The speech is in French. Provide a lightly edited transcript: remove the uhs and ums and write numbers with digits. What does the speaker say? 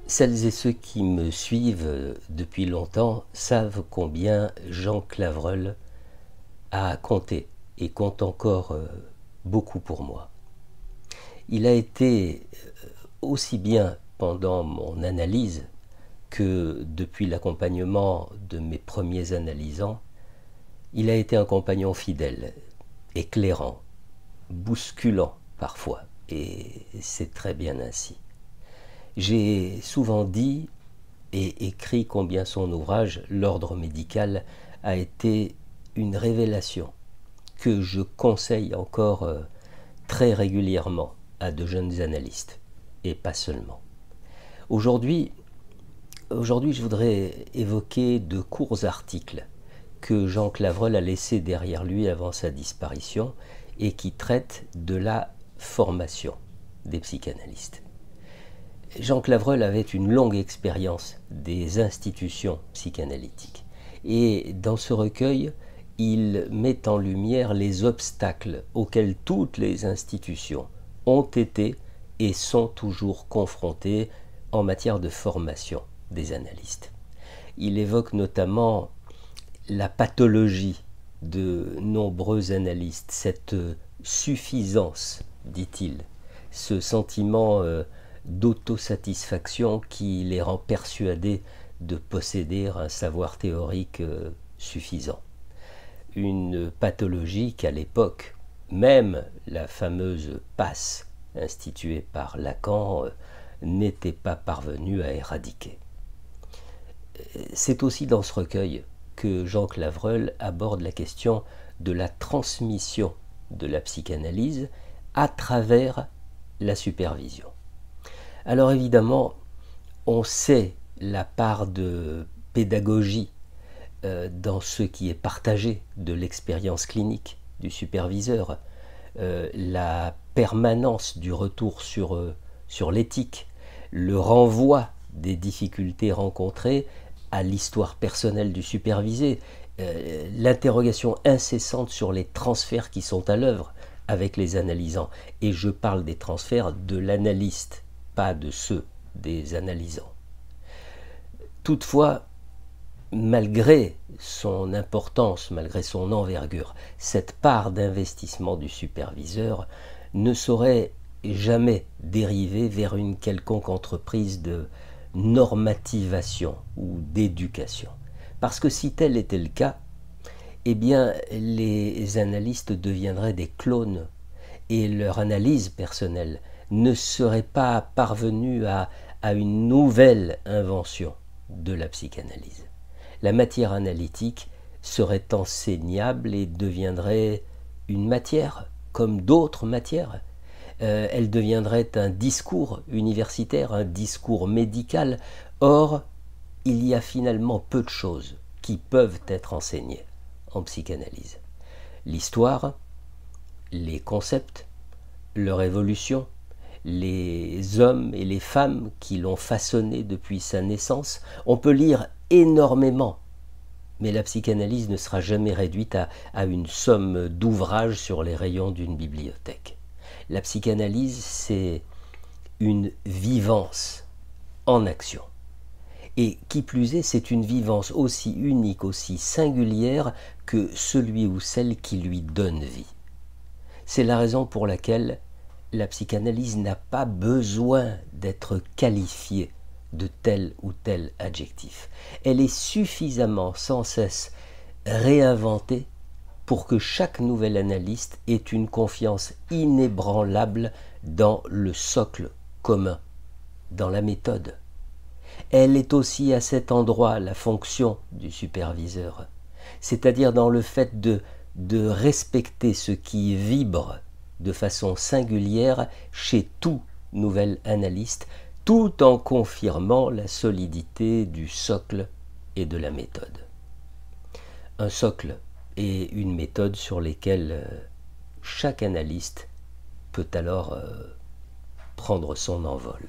Celles et ceux qui me suivent depuis longtemps savent combien Jean Clavreul a compté et compte encore beaucoup pour moi. Il a été aussi bien pendant mon analyse que depuis l'accompagnement de mes premiers analysants, il a été un compagnon fidèle, éclairant, bousculant parfois, et c'est très bien ainsi. J'ai souvent dit et écrit combien son ouvrage, L'ordre médical, a été une révélation que je conseille encore très régulièrement à de jeunes analystes, et pas seulement. Aujourd'hui, je voudrais évoquer de courts articles que Jean Clavreul a laissés derrière lui avant sa disparition et qui traitent de la formation des psychanalystes. Jean Clavreul avait une longue expérience des institutions psychanalytiques. Et dans ce recueil, il met en lumière les obstacles auxquels toutes les institutions ont été et sont toujours confrontées en matière de formation des analystes. Il évoque notamment la pathologie de nombreux analystes, cette suffisance, dit-il, ce sentiment d'autosatisfaction qui les rend persuadés de posséder un savoir théorique suffisant. Une pathologie qu'à l'époque, même la fameuse passe instituée par Lacan n'était pas parvenue à éradiquer. C'est aussi dans ce recueil que Jean Clavreul aborde la question de la transmission de la psychanalyse à travers la supervision. Alors évidemment, on sait la part de pédagogie dans ce qui est partagé de l'expérience clinique du superviseur, la permanence du retour sur l'éthique, le renvoi des difficultés rencontrées à l'histoire personnelle du supervisé, l'interrogation incessante sur les transferts qui sont à l'œuvre avec les analysants. Et je parle des transferts de l'analyste, pas de ceux des analysants. Toutefois, malgré son importance, malgré son envergure, cette part d'investissement du superviseur ne saurait jamais dériver vers une quelconque entreprise de normativation ou d'éducation. Parce que si tel était le cas, eh bien, les analystes deviendraient des clones et leur analyse personnelle ne serait pas parvenue à une nouvelle invention de la psychanalyse. La matière analytique serait enseignable et deviendrait une matière comme d'autres matières. Elle deviendrait un discours universitaire, un discours médical. Or, il y a finalement peu de choses qui peuvent être enseignées en psychanalyse. L'histoire, les concepts, leur évolution, les hommes et les femmes qui l'ont façonné depuis sa naissance, on peut lire énormément. Mais la psychanalyse ne sera jamais réduite à une somme d'ouvrages sur les rayons d'une bibliothèque. La psychanalyse, c'est une vivance en action. Et qui plus est, c'est une vivance aussi unique, aussi singulière que celui ou celle qui lui donne vie. C'est la raison pour laquelle la psychanalyse n'a pas besoin d'être qualifiée de tel ou tel adjectif. Elle est suffisamment sans cesse réinventée pour que chaque nouvel analyste ait une confiance inébranlable dans le socle commun, dans la méthode. Elle est aussi à cet endroit la fonction du superviseur, c'est-à-dire dans le fait de respecter ce qui vibre de façon singulière chez tout nouvel analyste, tout en confirmant la solidité du socle et de la méthode. Un socle et une méthode sur lesquels chaque analyste peut alors prendre son envol.